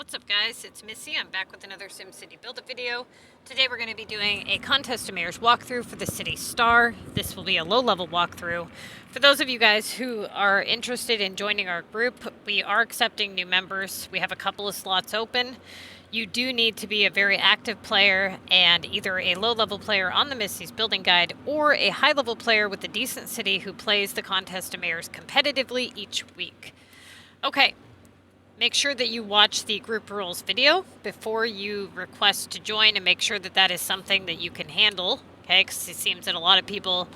What's up guys, it's Missy. I'm back with another SimCity Build It video. Today we're going to be doing a Contest of Mayors walkthrough for the City Star. This will be a low-level walkthrough. For those of you guys who are interested in joining our group, we are accepting new members. We have a couple of slots open. You do need to be a very active player and either a low-level player on the Missy's Building Guide or a high-level player with a decent city who plays the Contest of Mayors competitively each week. Okay. Make sure that you watch the group rules video before you request to join and make sure that that is something that you can handle, okay? Because it seems that a lot of people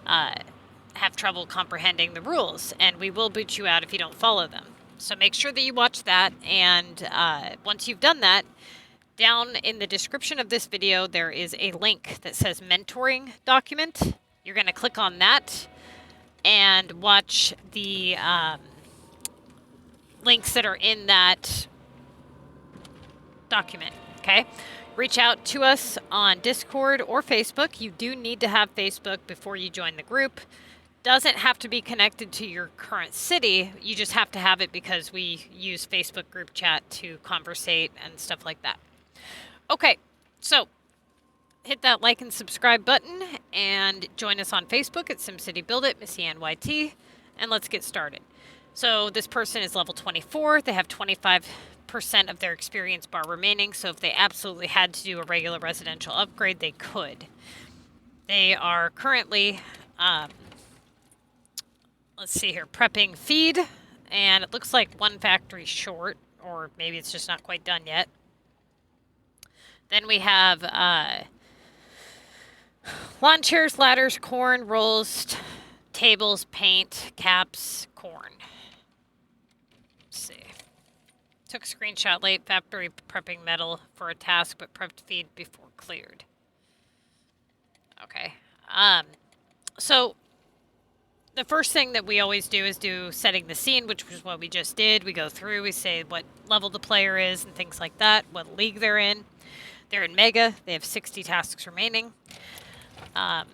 have trouble comprehending the rules, and we will boot you out if you don't follow them. So make sure that you watch that, and once you've done that, down in the description of this video, there is a link that says mentoring document. You're going to click on that and watch the links that are in that document, okay? Reach out to us on Discord or Facebook. You do need to have Facebook before you join the group. Doesn't have to be connected to your current city. You just have to have it because we use Facebook group chat to conversate and stuff like that. Okay, so hit that like and subscribe button and join us on Facebook at SimCity Build It, MissyAnne, and let's get started. So this person is level 24. They have 25% of their experience bar remaining. So if they absolutely had to do a regular residential upgrade, they could. They are currently, let's see here, prepping feed. And it looks like one factory short, or maybe it's just not quite done yet. Then we have lawn chairs, ladders, corn, rolls, tables, paint, caps, corn. See. Took screenshot late. Factory prepping metal for a task, but prepped feed before cleared. Okay. So the first thing that we always do is do setting the scene, which was what we just did. We go through, we say what level the player is and things like that, what league they're in. They're in Mega. They have 60 tasks remaining. 5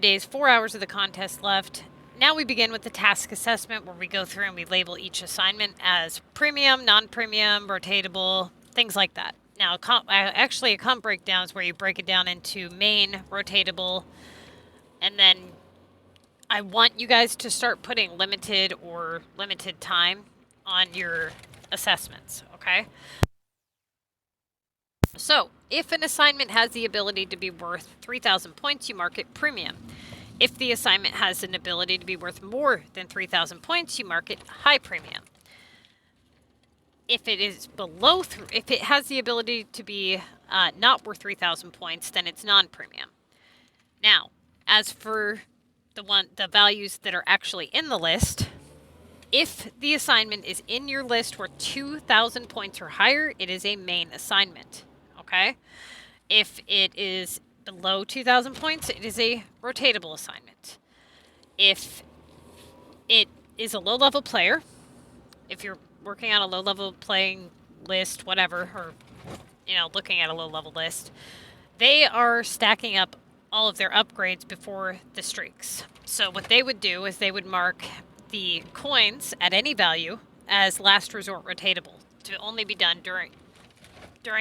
days, 4 hours of the contest left. Now we begin with the task assessment where we go through and we label each assignment as premium, non-premium, rotatable, things like that. Now, actually a comp breakdown is where you break it down into main, rotatable, and then I want you guys to start putting limited or limited time on your assessments, okay? So, if an assignment has the ability to be worth 3,000 points, you mark it premium. If the assignment has an ability to be worth more than 3,000 points, you mark it high premium. If it is below, if it has the ability to be not worth 3,000 points, then it's non-premium. Now, as for the values that are actually in the list, if the assignment is in your list worth 2,000 points or higher, it is a main assignment. Okay? If it is below 2,000 points, it is a rotatable assignment. If it is a low-level player, if you're working on a low-level playing list, whatever, or, you know, looking at a low-level list, they are stacking up all of their upgrades before the streaks. So what they would do is they would mark the coins at any value as last resort rotatable to only be done during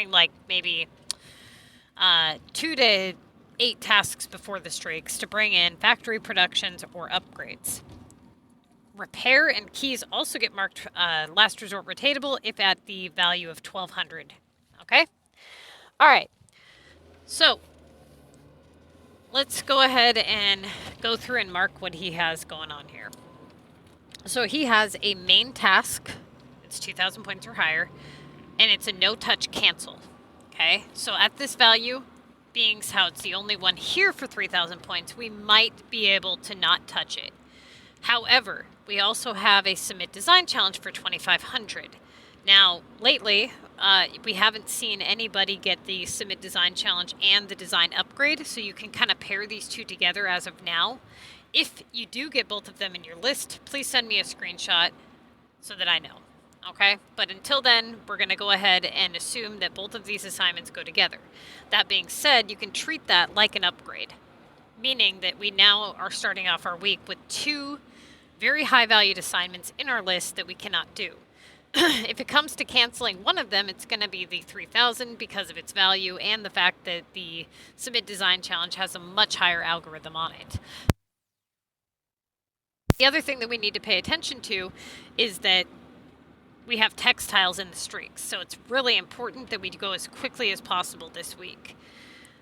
like maybe 2 to 8 tasks before the streaks to bring in factory productions or upgrades. Repair and keys also get marked last resort rotatable if at the value of 1,200. Okay? All right. So let's go ahead and go through and mark what he has going on here. So he has a main task. It's 2,000 points or higher. And it's a no-touch cancel. Okay? So at this value, being how it's the only one here for 3,000 points, we might be able to not touch it. However, we also have a submit design challenge for 2,500. Now, lately, we haven't seen anybody get the submit design challenge and the design upgrade, so you can kind of pair these two together as of now. If you do get both of them in your list, please send me a screenshot so that I know. Okay, but until then, we're going to go ahead and assume that both of these assignments go together. That being said, you can treat that like an upgrade, meaning that we now are starting off our week with 2 very high valued assignments in our list that we cannot do. if it comes to canceling one of them, it's going to be the 3,000 because of its value and the fact that the Submit Design Challenge has a much higher algorithm on it. The other thing that we need to pay attention to is that we have textiles in the streaks, so it's really important that we go as quickly as possible this week.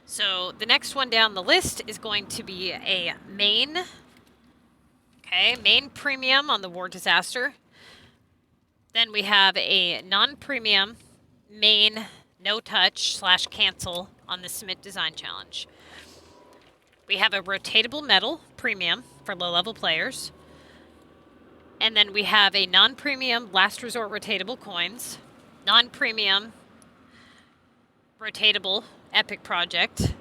So the next one down the list is going to be a main. Okay, main premium on the War Disaster. Then we have a non-premium main no-touch / cancel on the Submit Design Challenge. We have a rotatable metal premium for low-level players. And then we have a non-premium Last Resort rotatable coins, non-premium rotatable Epic Project,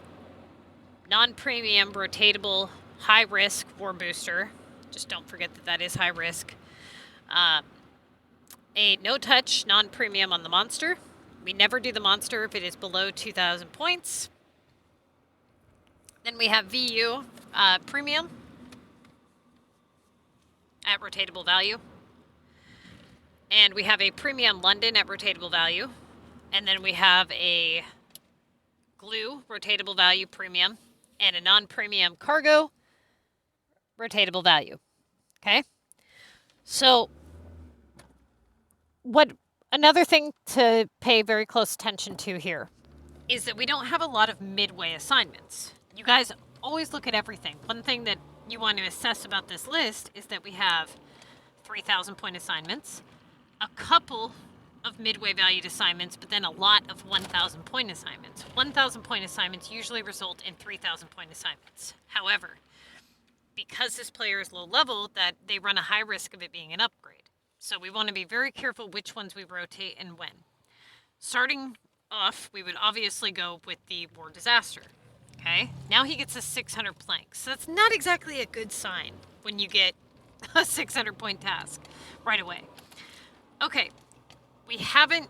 non-premium rotatable high-risk War Booster. Just don't forget that that is high risk. A no-touch non-premium on the monster. We never do the monster if it is below 2,000 points. Then we have VU premium at rotatable value. And we have a premium London at rotatable value. And then we have a glue rotatable value premium and a non-premium cargo rotatable value. Okay? So another thing to pay very close attention to here is that we don't have a lot of midway assignments. You guys always look at everything. One thing that you want to assess about this list is that we have 3,000 point assignments, a couple of midway valued assignments, but then a lot of 1,000 point assignments. 1,000 point assignments usually result in 3,000 point assignments. However, because this player is low level, that they run a high risk of it being an upgrade. So we want to be very careful which ones we rotate and when. Starting off, we would obviously go with the War Disaster. Okay, now he gets a 600 plank. So that's not exactly a good sign when you get a 600 point task right away. Okay, we haven't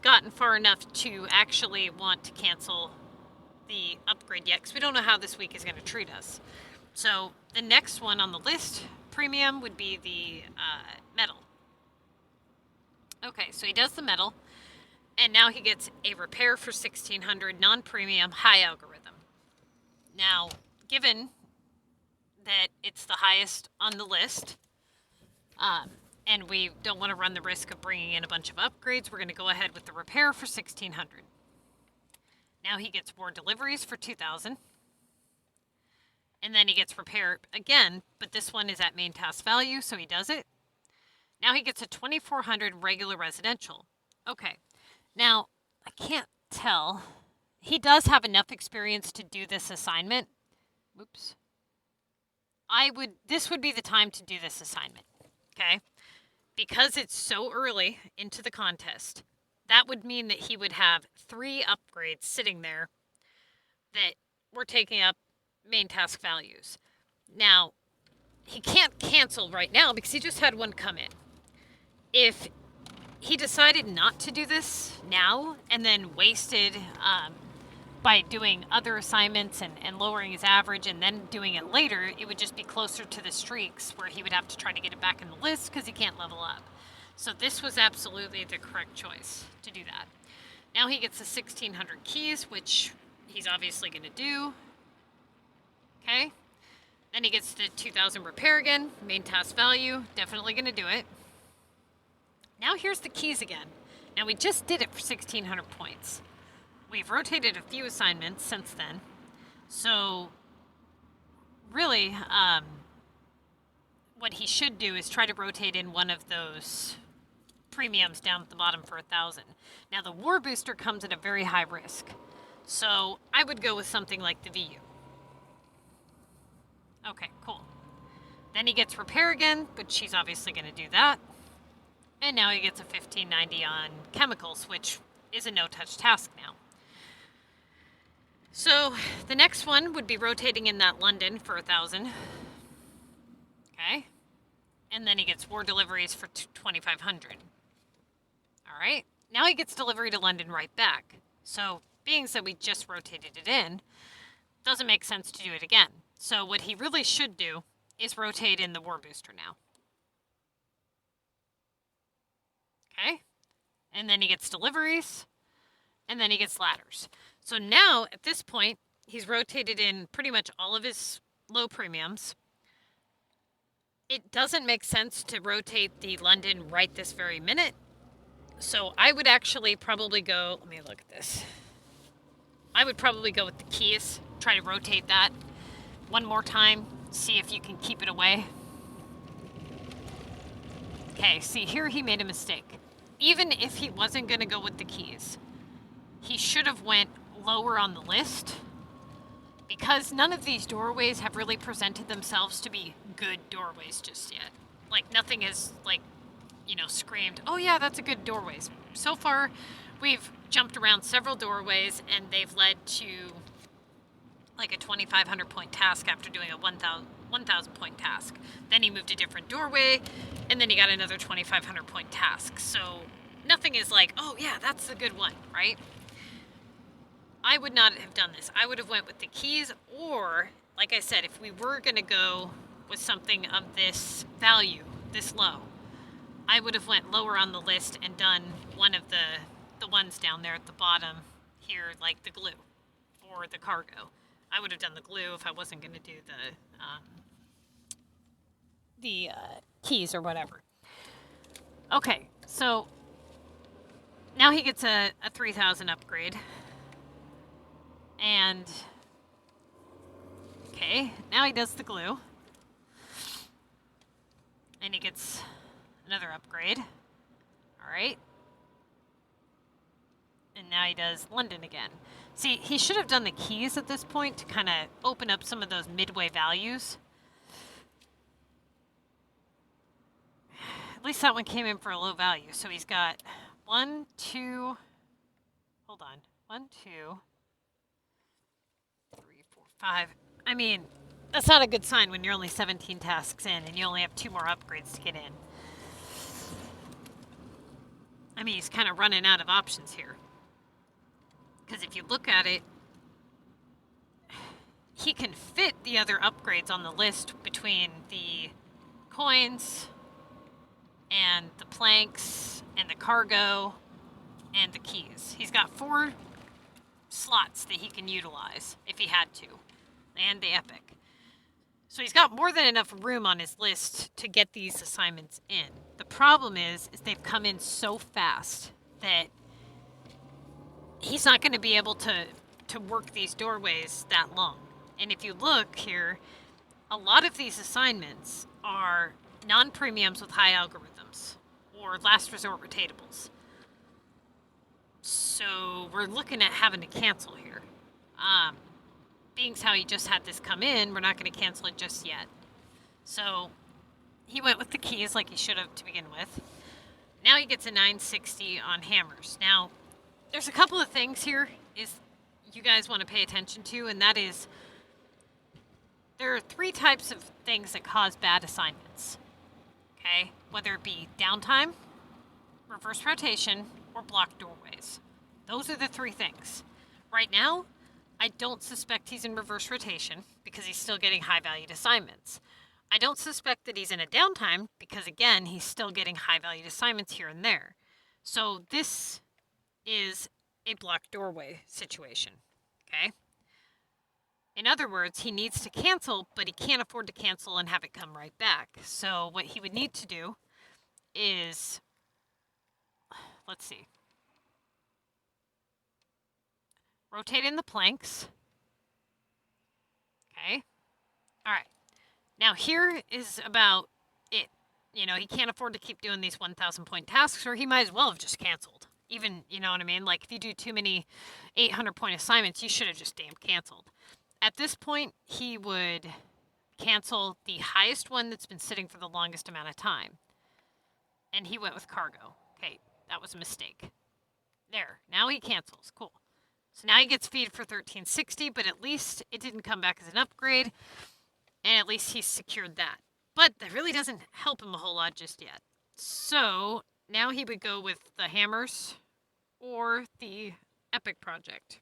gotten far enough to actually want to cancel the upgrade yet because we don't know how this week is going to treat us. So the next one on the list, premium, would be the metal. Okay, so he does the metal, and now he gets a repair for 1,600, non-premium, high algorithm. Now, given that it's the highest on the list, and we don't want to run the risk of bringing in a bunch of upgrades, we're going to go ahead with the repair for 1,600. Now he gets war deliveries for 2,000. And then he gets repair again, but this one is at main task value, so he does it. Now he gets a 2,400 regular residential. Okay, now I can't tell. He does have enough experience to do this assignment. Oops. This would be the time to do this assignment, okay? Because it's so early into the contest, that would mean that he would have 3 upgrades sitting there that were taking up main task values. Now, he can't cancel right now because he just had one come in. If he decided not to do this now and then wasted by doing other assignments and lowering his average and then doing it later, it would just be closer to the streaks where he would have to try to get it back in the list because he can't level up. So this was absolutely the correct choice to do that. Now he gets the 1,600 keys, which he's obviously going to do. Okay. Then he gets the 2,000 repair again, main task value, definitely going to do it. Now here's the keys again. Now we just did it for 1,600 points. We've rotated a few assignments since then. So really, what he should do is try to rotate in one of those premiums down at the bottom for 1,000. Now the war booster comes at a very high risk. So I would go with something like the VU. Okay, cool. Then he gets repair again, but she's obviously going to do that. And now he gets a 1,590 on chemicals, which is a no-touch task now. So the next one would be rotating in that London for 1,000. Okay. And then he gets war deliveries for 2,500. All right. Now he gets delivery to London right back. So being that we just rotated it in, doesn't make sense to do it again. So what he really should do is rotate in the war booster now. and then he gets deliveries, and then he gets ladders. So now, at this point, he's rotated in pretty much all of his low premiums. It doesn't make sense to rotate the London right this very minute. So I would actually probably go, let me look at this. I would probably go with the keys, try to rotate that one more time, see if you can keep it away. Okay, see here he made a mistake. Even if he wasn't going to go with the keys, he should have went lower on the list, because none of these doorways have really presented themselves to be good doorways just yet. Like, nothing has, like, you know, screamed, oh yeah, that's a good doorways. So far, we've jumped around several doorways, and they've led to, like, a 2,500 point task after doing a 1,000 point task. Then he moved a different doorway, and then he got another 2,500 point task. So nothing is like, oh yeah, that's the good one, right? I would not have done this. I would have went with the keys, or, like I said, if we were going to go with something of this value, this low, I would have went lower on the list and done one of the ones down there at the bottom here, like the glue or the cargo. I would have done the glue if I wasn't going to do the keys or whatever. Okay, so now he gets a 3,000 upgrade. And, okay, now he does the glue. And he gets another upgrade. All right. And now he does London again. See, he should have done the keys at this point to kind of open up some of those midway values. At least that one came in for a low value. So he's got 1, 2, hold on, 1, 2, 3, 4, 5. I mean, that's not a good sign when you're only 17 tasks in and you only have 2 more upgrades to get in. I mean, he's kind of running out of options here. Because if you look at it, he can fit the other upgrades on the list between the coins and the planks and the cargo and the keys. He's got 4 slots that he can utilize if he had to, and the epic. So he's got more than enough room on his list to get these assignments in. The problem is they've come in so fast that he's not going to be able to work these doorways that long. And if you look here, a lot of these assignments are non-premiums with high algorithms or last resort rotatables. So we're looking at having to cancel here. Being how he just had this come in, we're not going to cancel it just yet. So he went with the keys like he should have to begin with. Now he gets a 960 on hammers. Now, there's a couple of things here is you guys want to pay attention to, and that is there are 3 types of things that cause bad assignments. Okay? Whether it be downtime, reverse rotation, or blocked doorways. Those are the 3 things. Right now, I don't suspect he's in reverse rotation because he's still getting high-valued assignments. I don't suspect that he's in a downtime because, again, he's still getting high-valued assignments here and there. So this is a blocked doorway situation, okay? In other words, he needs to cancel, but he can't afford to cancel and have it come right back. So what he would need to do is, let's see, rotate in the planks. Okay. All right. Now here is about it. You know, he can't afford to keep doing these 1,000 point tasks, or he might as well have just canceled. Even, you know what I mean? Like, if you do too many 800 point assignments, you should have just damn canceled. At this point, he would cancel the highest one that's been sitting for the longest amount of time. And he went with cargo. Okay, that was a mistake. There. Now he cancels. Cool. So now he gets feed for 1360, but at least it didn't come back as an upgrade, and at least he's secured that. But that really doesn't help him a whole lot just yet. So now he would go with the hammers or the epic project.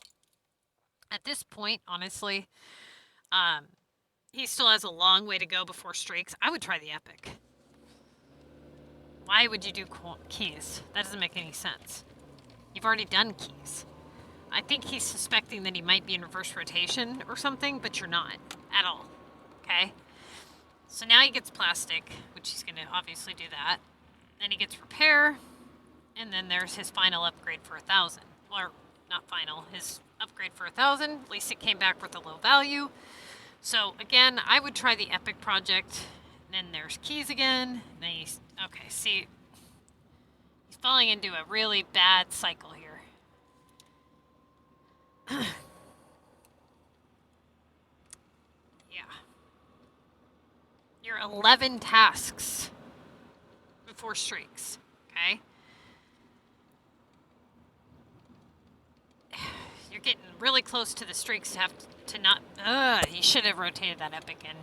At this point, honestly, he still has a long way to go before streaks. I would try the epic. Why would you do keys? That doesn't make any sense. You've already done keys. I think he's suspecting that he might be in reverse rotation or something, but you're not at all. Okay? So now he gets plastic, which he's going to obviously do that. Then he gets repair, and then there's his final upgrade for 1,000. Or, not final, his upgrade for 1,000. At least it came back with a low value. So, again, I would try the Epic project. Then there's keys again. Then he's, okay, see, he's falling into a really bad cycle here. Yeah. You're 11 tasks before streaks, okay? You're getting really close to the streaks to have to not... he should have rotated that Epic in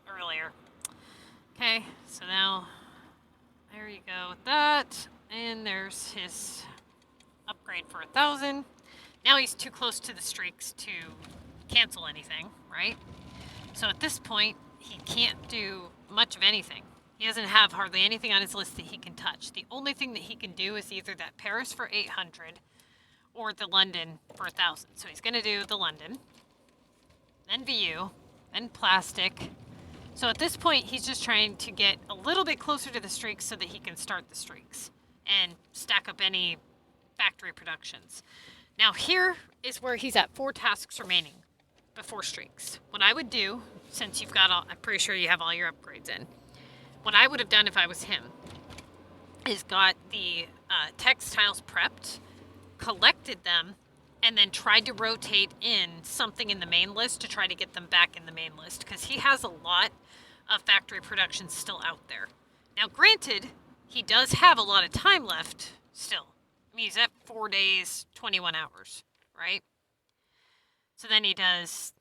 earlier. Okay, so now... There you go with that. And there's his upgrade for 1,000. Now he's too close to the streaks to cancel anything, right? So at this point, he can't do much of anything. He doesn't have hardly anything on his list that he can touch. The only thing that he can do is either that Paris for 800 or the London for 1,000. So he's going to do the London, then VU, then plastic. So at this point, he's just trying to get a little bit closer to the streaks so that he can start the streaks and stack up any factory productions. Now here is where he's at 4 tasks remaining before streaks. What I would do, since you've got all, I'm pretty sure you have all your upgrades in, what I would have done if I was him is got the textiles prepped, collected them, and then tried to rotate in something in the main list to try to get them back in the main list, because he has a lot of factory production still out there. Now, granted, he does have a lot of time left still. I mean, he's at 4 days, 21 hours, right? So then he does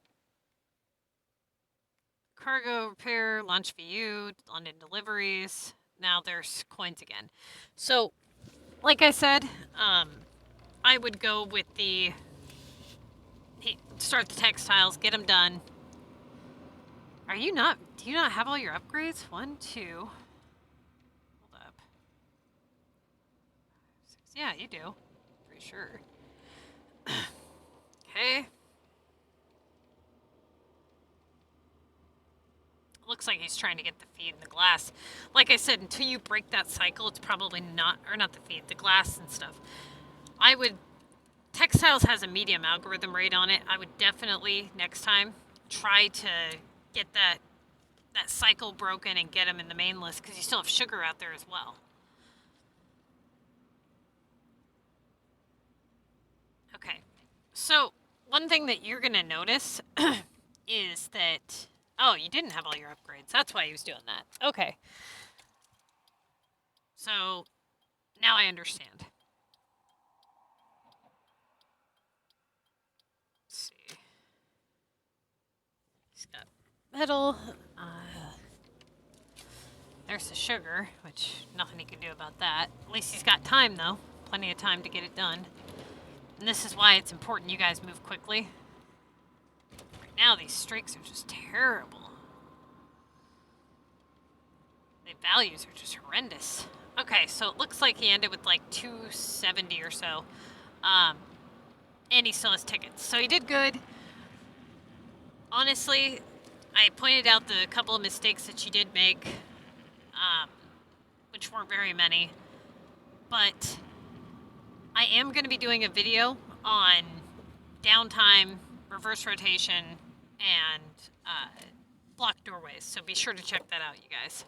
cargo repair, launch VU, London deliveries. Now there's coins again. So, like I said, I would go with the... start the textiles, get them done. Are you not... Do you not have all your upgrades? 1, 2... Hold up. 6, yeah, you do. Pretty sure. Okay. Looks like he's trying to get the feed and the glass. Like I said, until you break that cycle, it's probably not... Or not the feed, the glass and stuff. I would... Textiles has a medium algorithm rate on it. I would definitely, next time, try to get that cycle broken and get them in the main list, because you still have sugar out there as well. Okay, so one thing that you're going to notice is that... Oh, you didn't have all your upgrades. That's why he was doing that. Okay. So, now I understand. Let's see. He's got metal. There's the sugar, which nothing he can do about that. At least he's got time, though. Plenty of time to get it done. And this is why it's important you guys move quickly. Right now, these streaks are just terrible. The values are just horrendous. Okay, so it looks like he ended with like 270 or so. And he still has tickets. So he did good. Honestly, I pointed out the couple of mistakes that you did make, which weren't very many. But I am going to be doing a video on downtime, reverse rotation, and blocked doorways. So be sure to check that out, you guys.